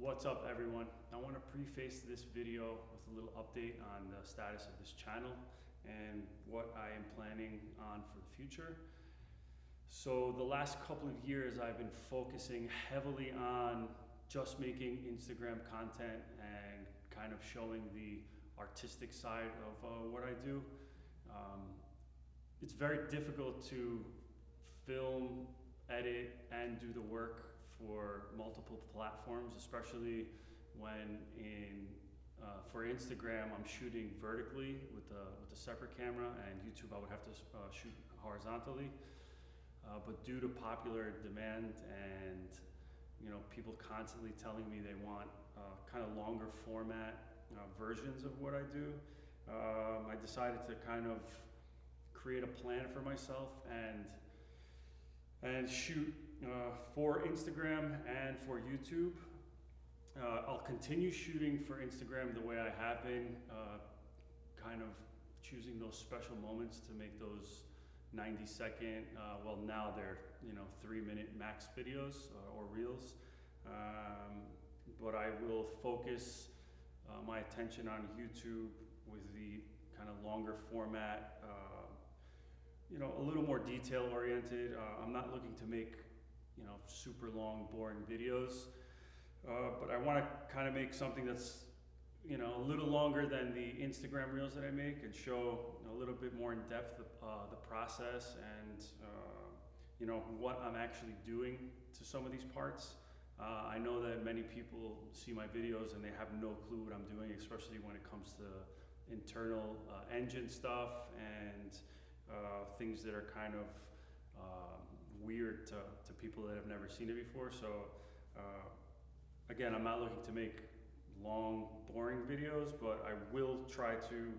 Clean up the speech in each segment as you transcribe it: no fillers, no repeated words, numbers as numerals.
What's up, everyone? I want to preface this video with a little update on the status of this channel and what I am planning on for the future. So the last couple of years I've been focusing heavily on just making Instagram content and kind of showing the artistic side of what I do. It's very difficult to film, edit, and do the work for multiple platforms, especially when for Instagram I'm shooting vertically with a separate camera, and YouTube I would have to shoot horizontally. But due to popular demand and people constantly telling me they want kind of longer format versions of what I do, I decided to kind of create a plan for myself and shoot for Instagram and for YouTube. I'll continue shooting for Instagram the way I have been, kind of choosing those special moments to make those 90-second, well now they're 3-minute max videos or reels. But I will focus my attention on YouTube with the kind of longer format, a little more detail oriented. I'm not looking to make super long, boring videos, but I want to kind of make something that's a little longer than the Instagram reels that I make, and show a little bit more in depth the process and what I'm actually doing to some of these parts. I know that many people see my videos and they have no clue what I'm doing, especially when it comes to internal engine stuff and things that are kind of weird to people that have never seen it before. So again, I'm not looking to make long, boring videos, but I will try to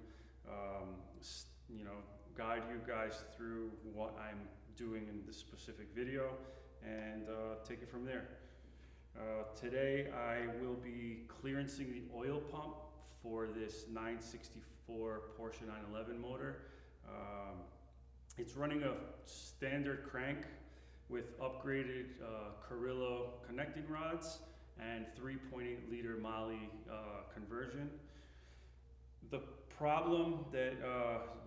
guide you guys through what I'm doing in this specific video and take it from there. Today I will be clearancing the oil pump for this 964 Porsche 911 motor. It's running a standard crank with upgraded Carrillo connecting rods and 3.8 liter Moly conversion. The problem that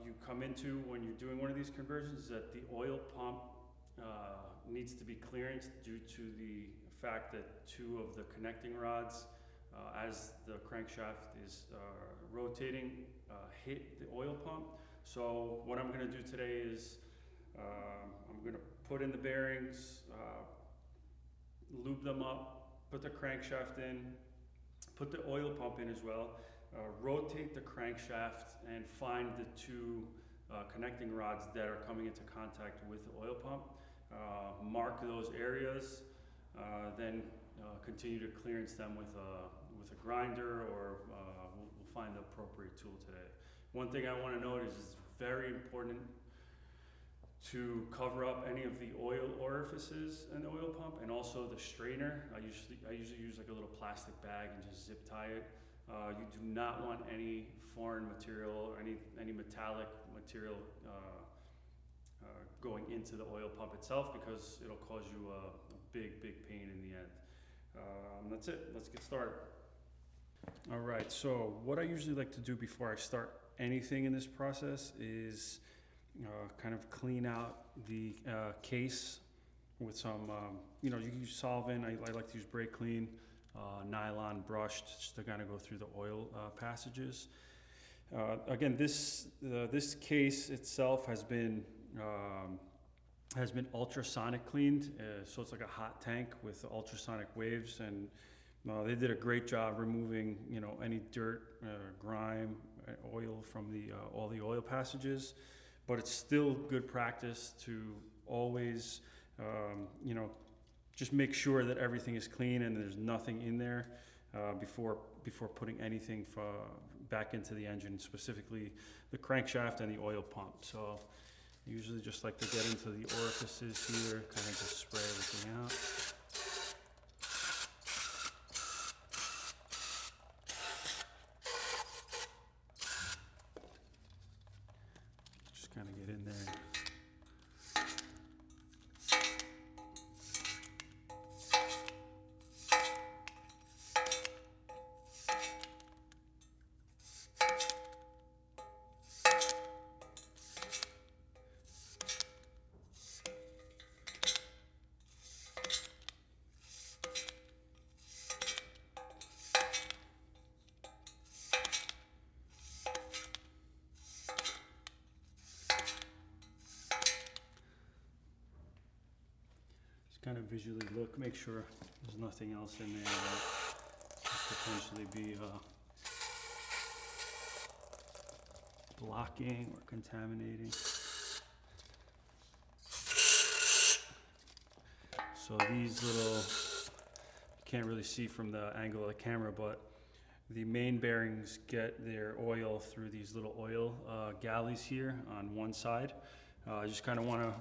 you come into when you're doing one of these conversions is that the oil pump needs to be clearanced due to the fact that two of the connecting rods, as the crankshaft is rotating, hit the oil pump. So what I'm going to do today is I'm going to put in the bearings, lube them up, put the crankshaft in, put the oil pump in as well, rotate the crankshaft and find the two connecting rods that are coming into contact with the oil pump, mark those areas, then continue to clearance them with a grinder, or we'll find the appropriate tool today. One thing I want to note is it's very important to cover up any of the oil orifices in the oil pump, and also the strainer. I usually use like a little plastic bag and just zip tie it. You do not want any foreign material or any metallic material going into the oil pump itself, because it'll cause you a big pain in the end. That's it. Let's get started. All right, so what I usually like to do before I start anything in this process is kind of clean out the case with some, you can use solvent. I like to use brake clean, nylon brushed, just to kind of go through the oil passages. Again, this case itself has been ultrasonic cleaned, so it's like a hot tank with ultrasonic waves, and they did a great job removing any dirt, grime, oil from all the oil passages. But it's still good practice to always just make sure that everything is clean and there's nothing in there before putting anything back into the engine, specifically the crankshaft and the oil pump. So I usually just like to get into the orifices here, kind of just spray everything out. Just kind of get in there. visually look, make sure there's nothing else in there that could potentially be blocking or contaminating. So these little, you can't really see from the angle of the camera, but the main bearings get their oil through these little oil galleys here on one side. I just kind of want to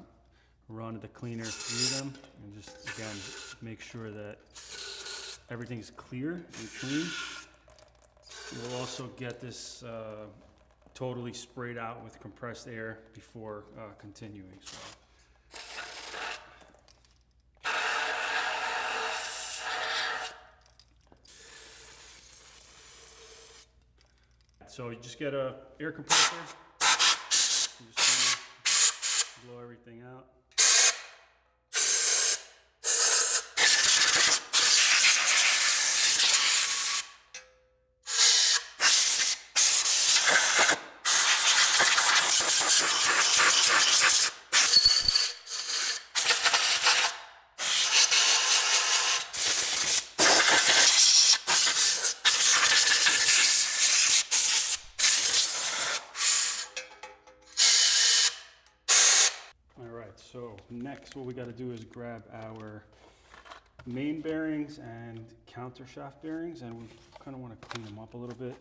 run the cleaner through them and just, again, make sure that everything's clear and clean. We'll also get this totally sprayed out with compressed air before continuing. So you just get a air compressor, you just blow everything out. So next what we got to do is grab our main bearings and counter shaft bearings, and we kind of want to clean them up a little bit.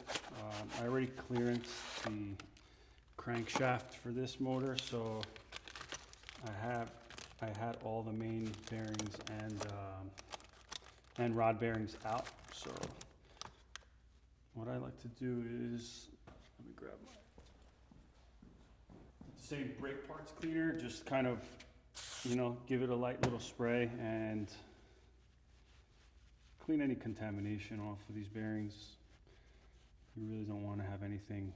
I already clearanced the crankshaft for this motor, so I had all the main bearings and rod bearings out. So what I like to do is, let me grab my same brake parts cleaner, just kind of, you know, give it a light little spray and clean any contamination off of these bearings. You really don't want to have anything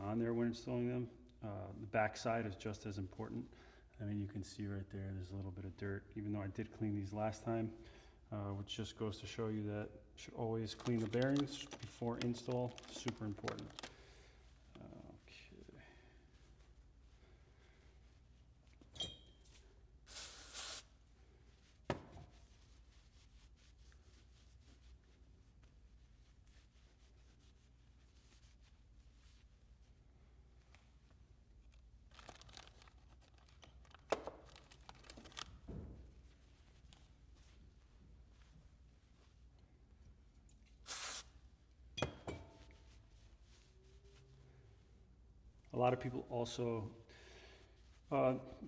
on there when installing them. The back side is just as important. I mean, you can see right there, there's a little bit of dirt, even though I did clean these last time, which just goes to show you that you should always clean the bearings before install. Super important. A lot of people also,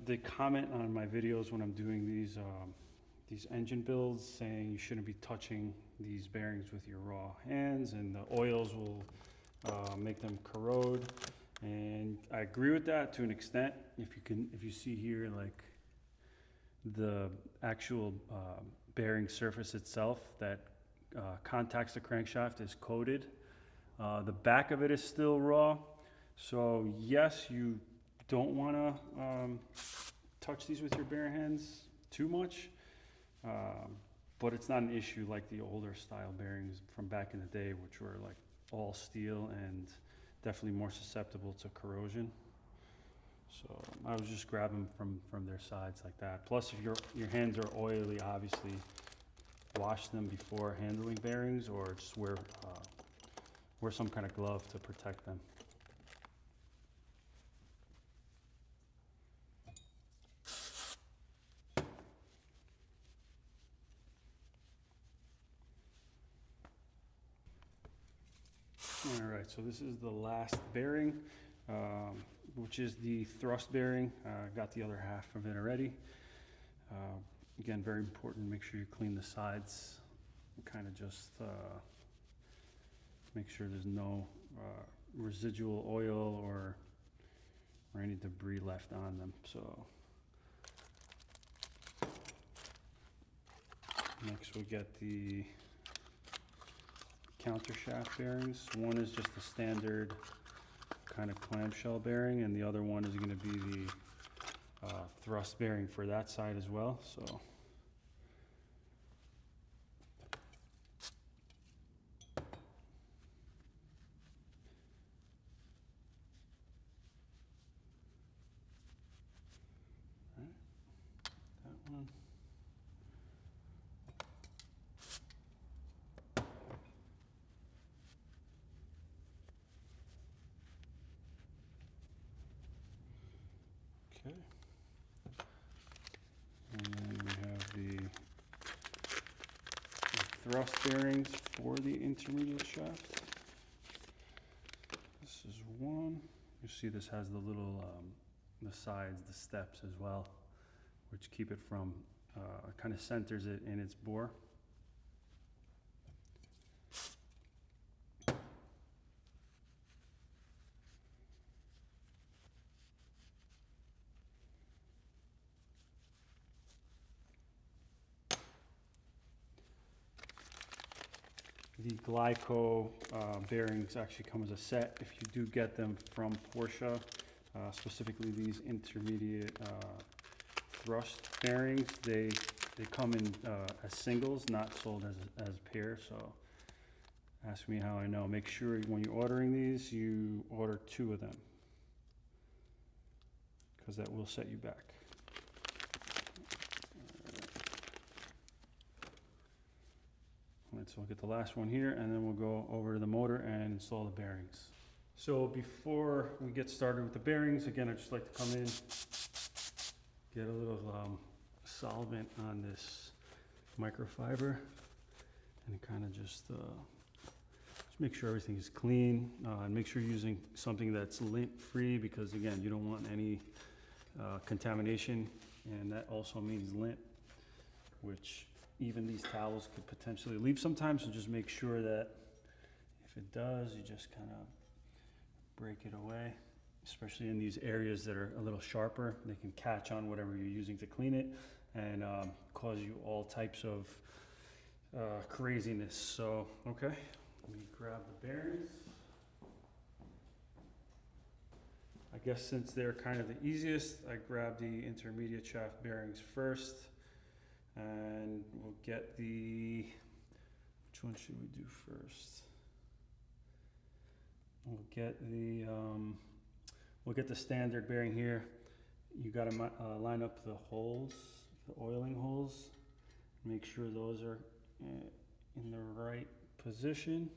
they comment on my videos when I'm doing these engine builds, saying you shouldn't be touching these bearings with your raw hands, and the oils will make them corrode. And I agree with that to an extent. If you see here, like the actual bearing surface itself that contacts the crankshaft is coated. The back of it is still raw. So yes, you don't want to touch these with your bare hands too much, but it's not an issue like the older style bearings from back in the day, which were like all steel and definitely more susceptible to corrosion. So I was just grabbing from their sides like that. Plus, if your hands are oily, obviously wash them before handling bearings, or just wear some kind of glove to protect them. All right, so this is the last bearing, which is the thrust bearing. Got the other half of it already. Again, very important, make sure you clean the sides and kind of just make sure there's no residual oil or any debris left on them. So next we get the counter shaft bearings. One is just a standard kind of clamshell bearing, and the other one is going to be the thrust bearing for that side as well. So Okay. And then we have the thrust bearings for the intermediate shaft. This is one. You see this has the little, the sides, the steps as well, which keep it from, kind of centers it in its bore. The Glyco bearings actually come as a set if you do get them from Porsche, specifically these intermediate thrust bearings. They come in as singles, not sold as pairs. So ask me how I know. Make sure when you're ordering these, you order 2 of them, because that will set you back. So we'll get the last one here, and then we'll go over to the motor and install the bearings. So before we get started with the bearings, again, I'd just like to come in, get a little solvent on this microfiber, and kind of just make sure everything is clean, and make sure you're using something that's lint-free, because again, you don't want any contamination, and that also means lint, which even these towels could potentially leave sometimes. So just make sure that if it does, you just kind of break it away, especially in these areas that are a little sharper. They can catch on whatever you're using to clean it and cause you all types of craziness. So, okay, let me grab the bearings. I guess since they're kind of the easiest, I grab the intermediate shaft bearings first. And we'll get which one should we do first? We'll get the standard bearing here. You gotta line up the holes, the oiling holes. Make sure those are in the right position.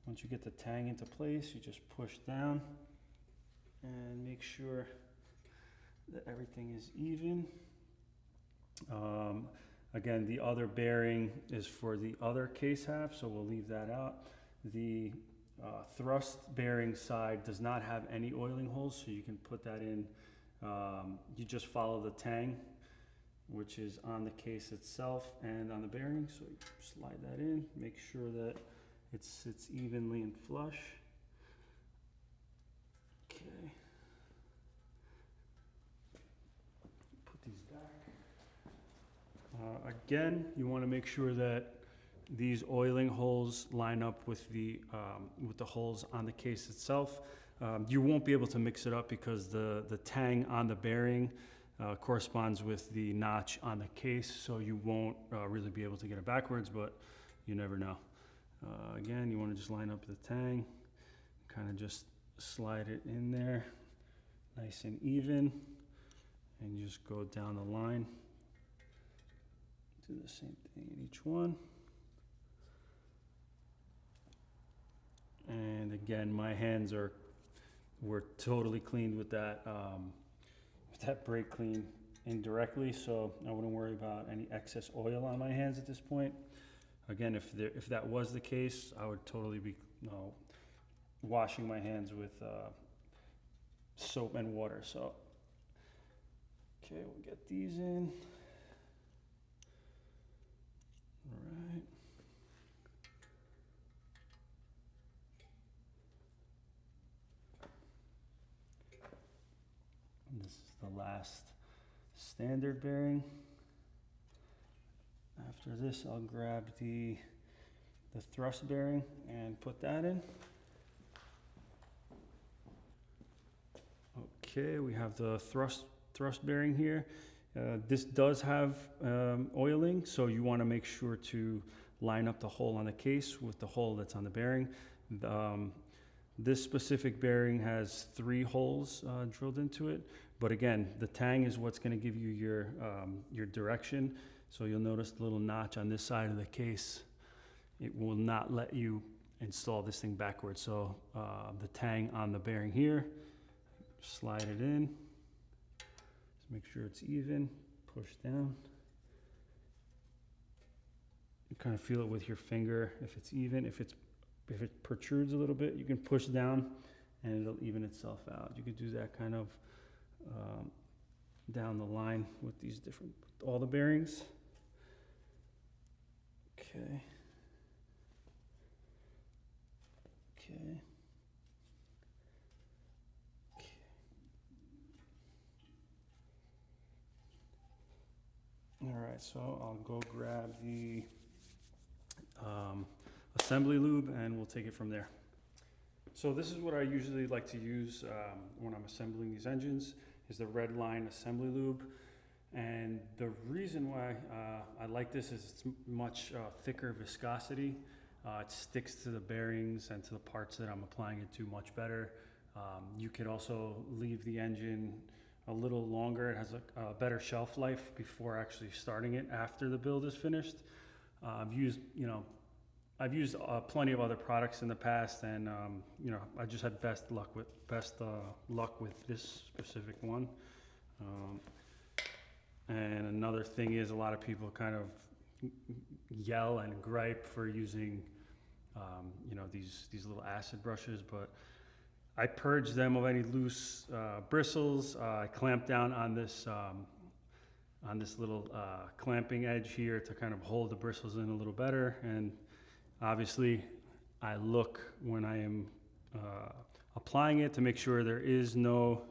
Once you get the tang into place, you just push down and make sure that everything is even. Again, the other bearing is for the other case half, so we'll leave that out. The thrust bearing side does not have any oiling holes, so you can put that in. You just follow the tang, which is on the case itself and on the bearing. So you slide that in, make sure that it sits evenly and flush. Okay. Put these back. Again, you want to make sure that these oiling holes line up with the holes on the case itself. You won't be able to mix it up because the tang on the bearing corresponds with the notch on the case, so you won't really be able to get it backwards, but you never know. Again, you want to just line up the tang, kind of just slide it in there nice and even, and you just go down the line. Do the same thing in each one. And again, my hands were totally cleaned with that brake clean indirectly, so I wouldn't worry about any excess oil on my hands at this point. Again, if that was the case, I would totally be washing my hands with soap and water. So, okay, we'll get these in. All right. And this is the last standard bearing. After this, I'll grab the thrust bearing and put that in. Okay, we have the thrust bearing here. This does have oiling, so you want to make sure to line up the hole on the case with the hole that's on the bearing. This specific bearing has 3 holes drilled into it, but again, the tang is what's going to give you your direction. So you'll notice the little notch on this side of the case. It will not let you install this thing backwards. So the tang on the bearing here, slide it in. Make sure it's even, push down. You kind of feel it with your finger if it's even. If it protrudes a little bit, you can push down and it'll even itself out. You could do that kind of down the line with these different, all the bearings. Okay. Okay. All right, so I'll go grab the assembly lube and we'll take it from there. So this is what I usually like to use when I'm assembling these engines, is the red line assembly lube. And the reason why I like this is it's much thicker viscosity. It sticks to the bearings and to the parts that I'm applying it to much better. You could also leave the engine a little longer. It has a better shelf life before actually starting it after the build is finished. I've used plenty of other products in the past, and I just had best luck with this specific one. And another thing is, a lot of people kind of yell and gripe for using these little acid brushes, but I purge them of any loose bristles. I clamp down on this little clamping edge here to kind of hold the bristles in a little better. And obviously, I look when I am applying it to make sure there is no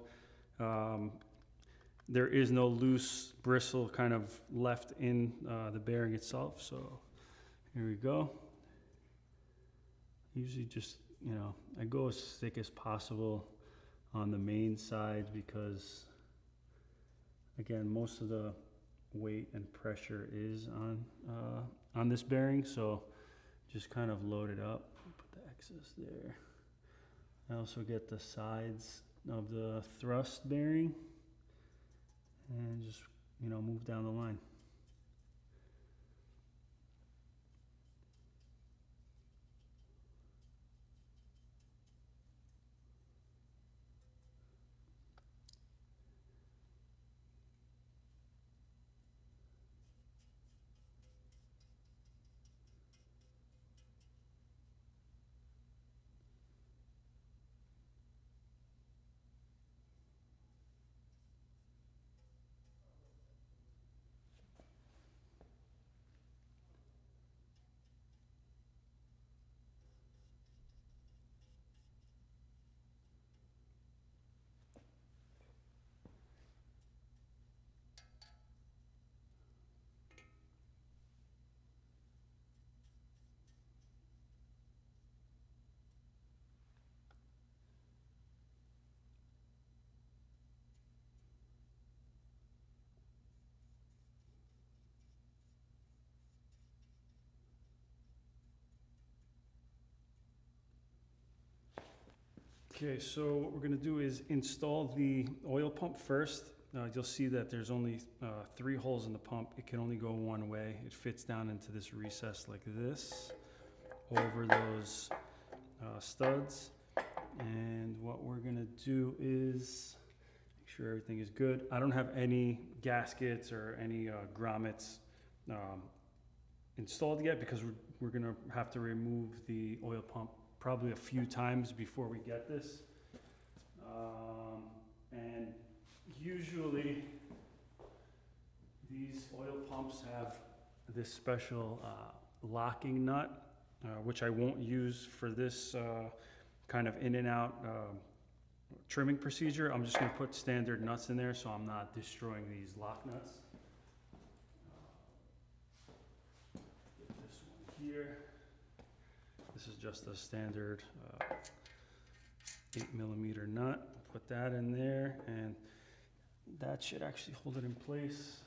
loose bristle kind of left in the bearing itself. So here we go. Usually just, I go as thick as possible on the main sides because, again, most of the weight and pressure is on this bearing. So just kind of load it up, put the excess there. I also get the sides of the thrust bearing and just, move down the line. Okay, so what we're going to do is install the oil pump first. You'll see that there's only 3 holes in the pump. It can only go one way. It fits down into this recess like this, over those studs. And what we're going to do is make sure everything is good. I don't have any gaskets or any grommets installed yet because we're going to have to remove the oil pump probably a few times before we get this. And usually these oil pumps have this special locking nut, which I won't use for this kind of in and out trimming procedure. I'm just going to put standard nuts in there so I'm not destroying these lock nuts. This one here. This is just a standard 8mm nut. Put that in there, and that should actually hold it in place.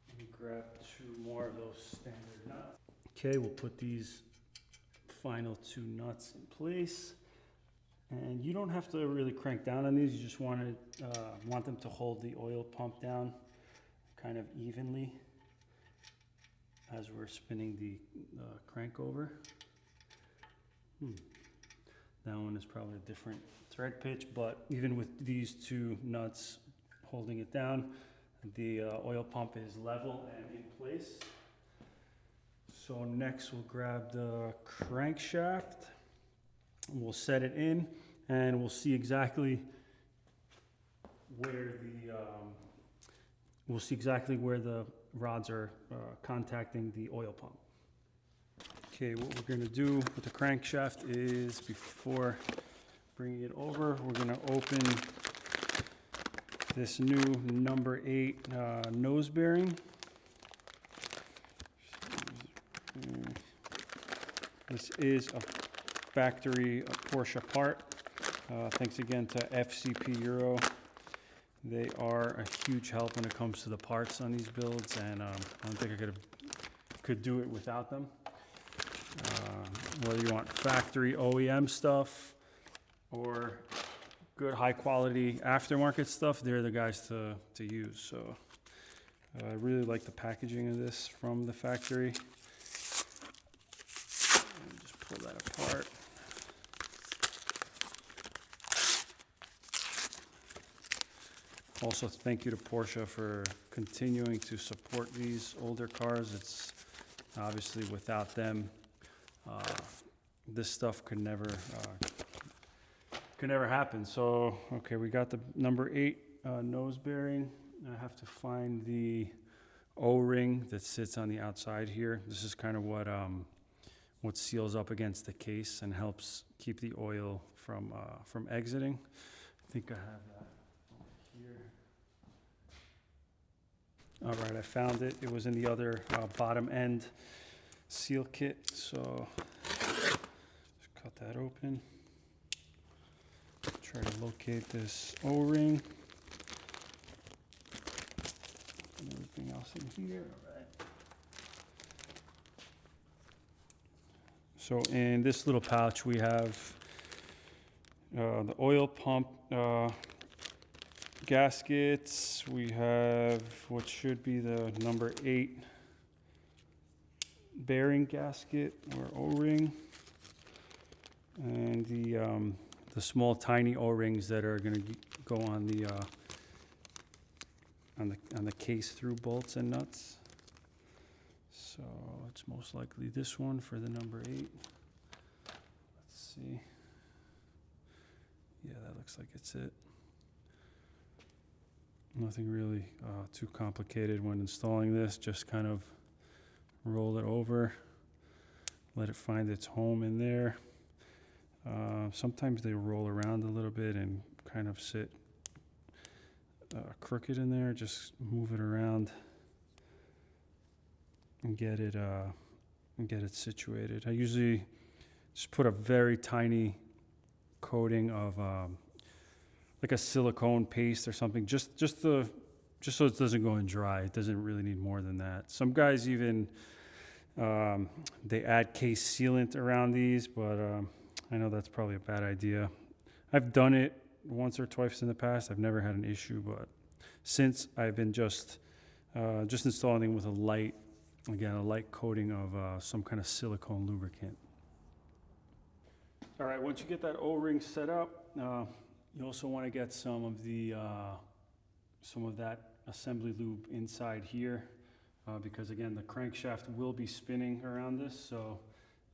Let me grab 2 more of those standard nuts. Okay, we'll put these final 2 nuts in place. And you don't have to really crank down on these. You just want them to hold the oil pump down kind of evenly as we're spinning the crank over. That one is probably a different thread pitch, but even with these two nuts holding it down, the oil pump is level and in place. So next we'll grab the crankshaft, we'll set it in, and we'll see exactly where the rods are contacting the oil pump. Okay, what we're gonna do with the crankshaft is, before bringing it over, we're gonna open this new number 8 nose bearing. This is a factory Porsche part. Thanks again to FCP Euro. They are a huge help when it comes to the parts on these builds, and I don't think I could do it without them. Whether you want factory OEM stuff or good high quality aftermarket stuff, they're the guys to use. So I really like the packaging of this from the factory. And just pull that apart. Also, thank you to Porsche for continuing to support these older cars. It's obviously, without them, this stuff could never happen. So, okay, we got the number 8 nose bearing. I have to find the O-ring that sits on the outside here. This is kind of what seals up against the case and helps keep the oil from exiting. I think I have that here. All right, I found it. It was in the other bottom end seal kit. So just cut that open. Try to locate this O-ring. And everything else in here. All right. So in this little pouch we have the oil pump gaskets. We have what should be the number 8 bearing gasket or O-ring, and the small tiny O-rings that are going to go on the case through bolts and nuts. So it's most likely this one for the number 8. Let's see. Yeah, that looks like it's it. Nothing really too complicated when installing this. Just kind of roll it over, let it find its home in there. Sometimes they roll around a little bit and kind of sit crooked in there. Just move it around and get it situated. I usually just put a very tiny coating of like a silicone paste or something, just so it doesn't go in dry. It doesn't really need more than that. Some guys even they add case sealant around these, but I know that's probably a bad idea. I've done it once or twice in the past. I've never had an issue, but since I've been just installing with a light coating of some kind of silicone lubricant. All right, once you get that O-ring set up, you also want to get some of that assembly lube inside here, because again, the crankshaft will be spinning around this, so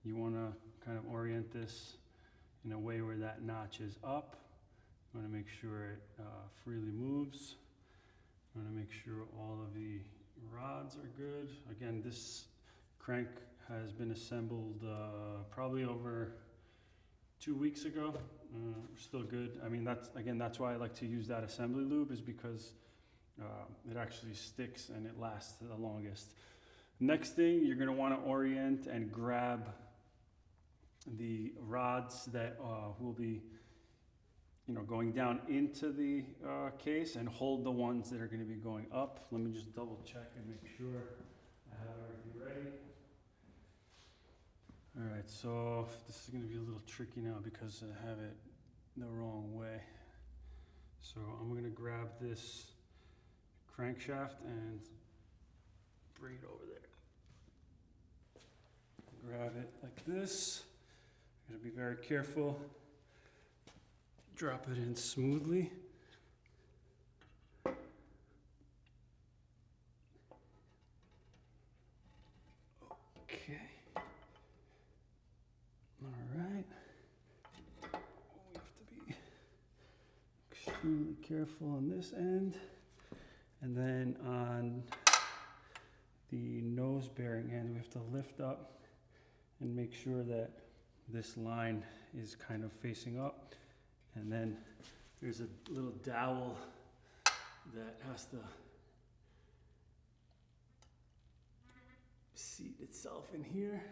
you want to kind of orient this in a way where that notch is up. You want to make sure it freely moves. You want to make sure all of the rods are good. Again, this crank has been assembled probably over 2 weeks ago. Still good. I mean, that's why I like to use that assembly lube, is because it actually sticks and it lasts the longest. Next thing, you're going to want to orient and grab the rods that will be going down into the case, and hold the ones that are going to be going up. Let me just double check and make sure I have everything ready. All right, so this is going to be a little tricky now because I have it the wrong way. So I'm going to grab this crankshaft and bring it over there. Grab it like this. I'm going to be very careful drop it in smoothly. Okay. All right. We have to be extremely careful on this end. And then on the nose bearing end, we have to lift up and make sure that this line is kind of facing up. And then there's a little dowel that has to seat itself in here.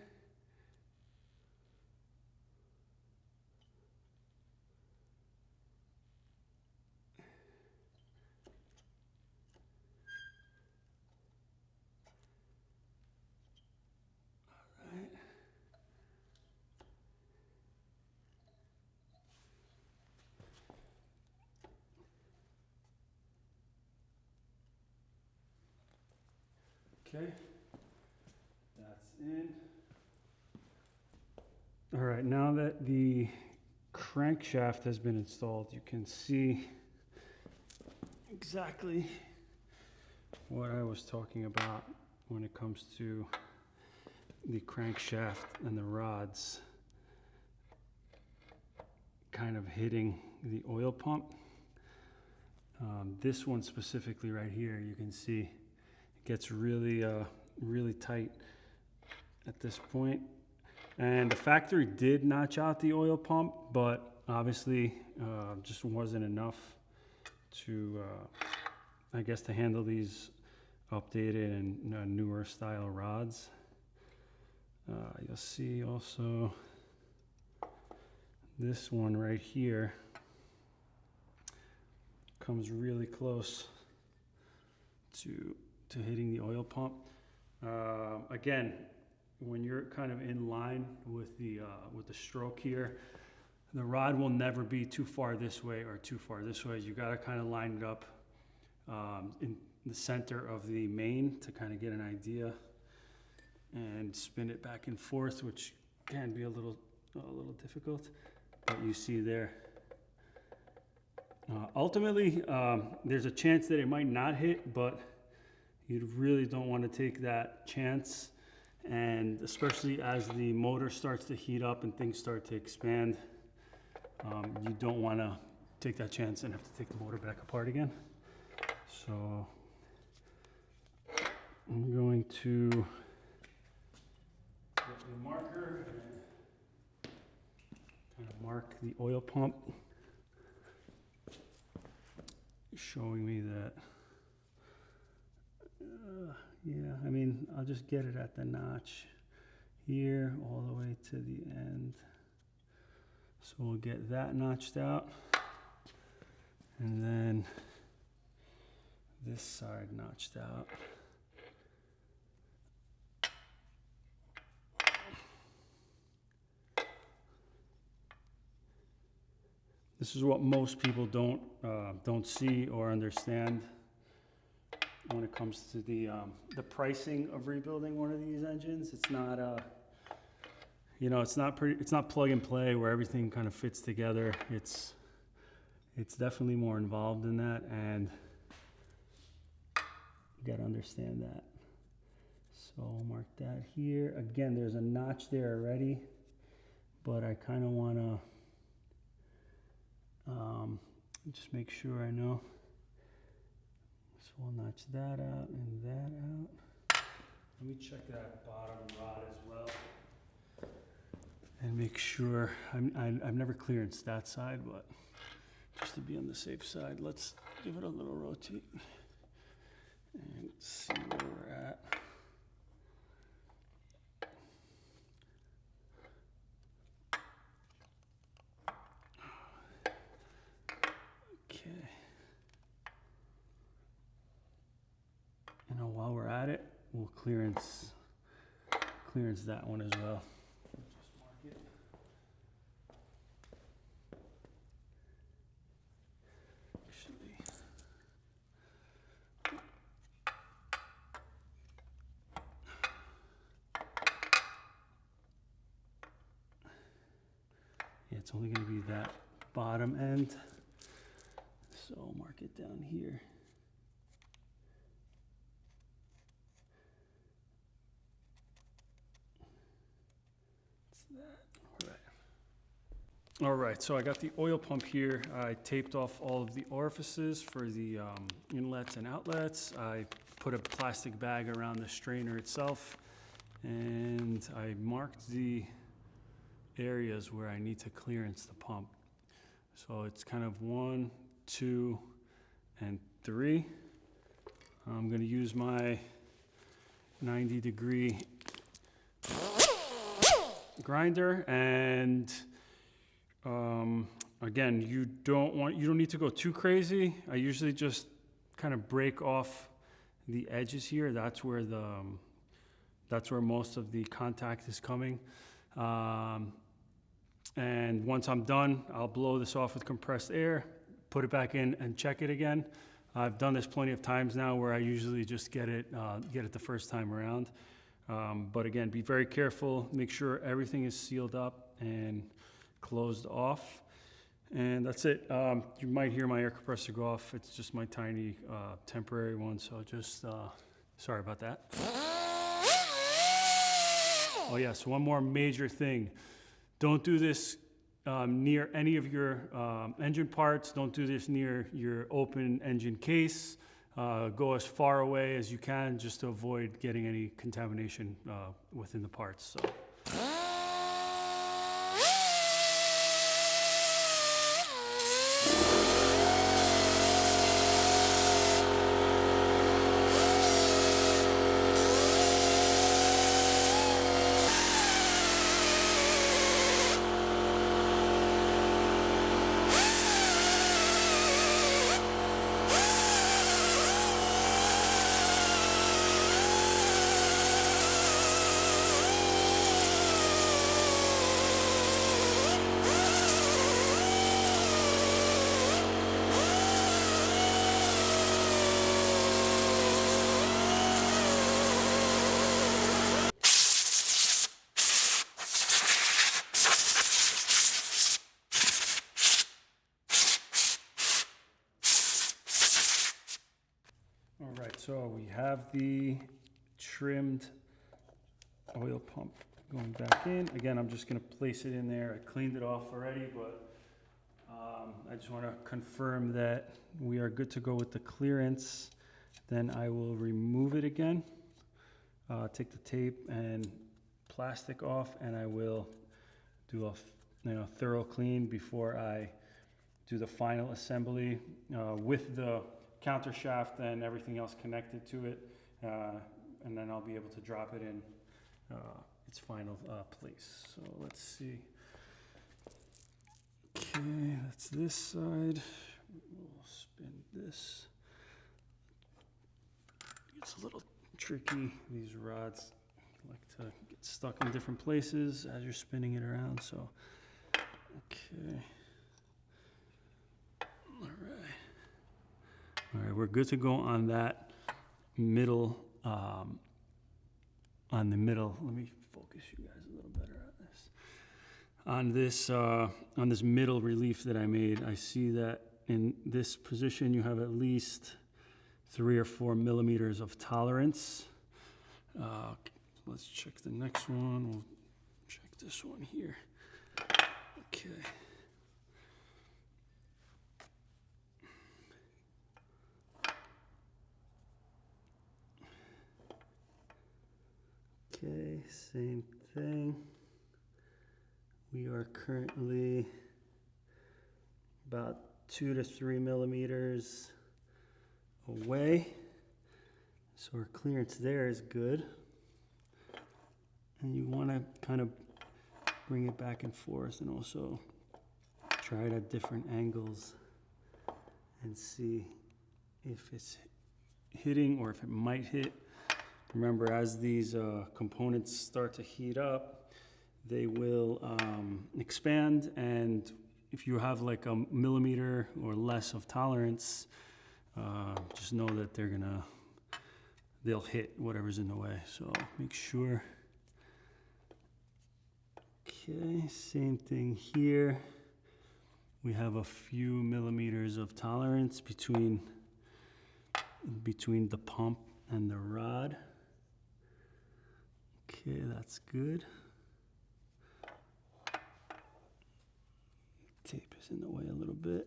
Okay, that's in. All right, now that the crankshaft has been installed, you can see exactly what I was talking about when it comes to the crankshaft and the rods kind of hitting the oil pump. This one specifically right here, you can see it gets really, really tight at this point. And the factory did notch out the oil pump, but obviously just wasn't enough to, I guess, to handle these updated and newer style rods. You'll see also this one right here comes really close to hitting the oil pump. Again, when you're kind of in line with the stroke here, the rod will never be too far this way or too far this way. You got to kind of line it up in the center of the main to kind of get an idea, and spin it back and forth, which can be a little difficult, but you see there. Ultimately, there's a chance that it might not hit, but you really don't want to take that chance. And especially as the motor starts to heat up and things start to expand, you don't want to take that chance and have to take the motor back apart again. So I'm going to get the marker and kind of mark the oil pump, showing me that, yeah, I mean, I'll just get it at the notch here all the way to the end. So we'll get that notched out, and then this side notched out. This is what most people don't see or understand when it comes to the pricing of rebuilding one of these engines. It's not it's not plug and play where everything kind of fits together. It's definitely more involved in that, and you got to understand that. So I'll mark that here. Again, there's a notch there already, but I kind of want to just make sure I know. So we'll notch that out and that out. Let me check that bottom rod as well and make sure. I've never clearanced that side, but just to be on the safe side, let's give it a little rotate and see where we're at. Okay. While we're at it, we'll clearance that one as well. Just mark it. Actually, yeah, it's only going to be that bottom end. So I'll mark it down here. All right, so I got the oil pump here. I taped off all of the orifices for the inlets and outlets. I put a plastic bag around the strainer itself, and I marked the areas where I need to clearance the pump. So it's kind of 1, 2, and 3. I'm gonna use my 90-degree grinder, and again, you don't need to go too crazy. I usually just kind of break off the edges here. That's where most of the contact is coming. And once I'm done, I'll blow this off with compressed air, put it back in, and check it again. I've done this plenty of times now, where I usually just get it the first time around. But again, be very careful. Make sure everything is sealed up and closed off. And that's it. You might hear my air compressor go off. It's just my tiny temporary one, so just sorry about that. Oh yes, one more major thing. Don't do this near any of your engine parts. Don't do this near your open engine case. Go as far away as you can, just to avoid getting any contamination within the parts. So. All right, so we have the trimmed oil pump going back in. Again, I'm just gonna place it in there. I cleaned it off already, but I just wanna confirm that we are good to go with the clearance. Then I will remove it again, take the tape and plastic off, and I will do a thorough clean before I do the final assembly with the counter shaft and everything else connected to it, and then I'll be able to drop it in its final place. So let's see. Okay, that's this side. We'll spin this. It's a little tricky. These rods like to get stuck in different places as you're spinning it around. So, okay. All right, we're good to go on that middle, on the middle. Let me focus you guys a little better on this. On this middle relief that I made, I see that in this position you have at least 3 or 4 millimeters of tolerance. Let's check the next one. We'll check this one here. Okay. Okay, same thing. We are currently about 2 to 3 millimeters away. So our clearance there is good. And you want to kind of bring it back and forth, and also try it at different angles and see if it's hitting or if it might hit. Remember, as these components start to heat up, they will expand, and if you have like a millimeter or less of tolerance, just know that they'll hit whatever's in the way. So make sure. Okay, same thing here. We have a few millimeters of tolerance between the pump and the rod. Okay, that's good. Tape is in the way a little bit.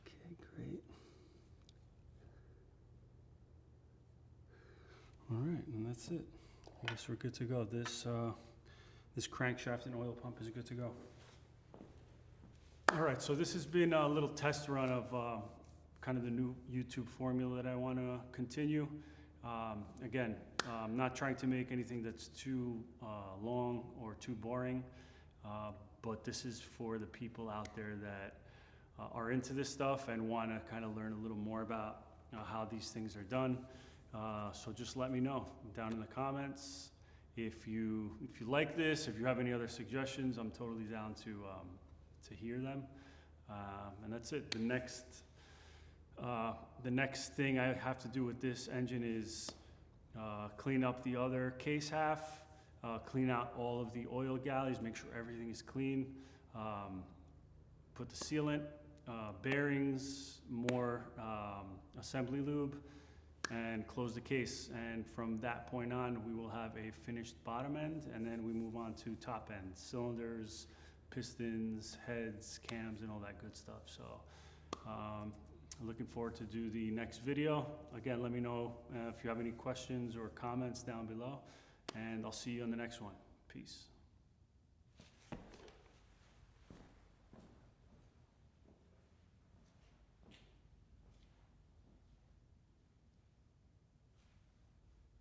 Okay, great. All right, and that's it. I guess we're good to go. This crankshaft and oil pump is good to go. All right, so this has been a little test run of kind of the new YouTube formula that I want to continue. Again, I'm not trying to make anything that's too long or too boring, but this is for the people out there that are into this stuff and want to kind of learn a little more about how these things are done. So just let me know down in the comments if you like this. If you have any other suggestions, I'm totally down to hear them. And that's it. The next thing I have to do with this engine is clean up the other case half, clean out all of the oil galleys, make sure everything is clean, put the sealant, bearings, more assembly lube, and close the case. And from that point on, we will have a finished bottom end, and then we move on to top end, cylinders, pistons, heads, cams, and all that good stuff. So I'm looking forward to do the next video. Again, let me know if you have any questions or comments down below, and I'll see you on the next one. Peace.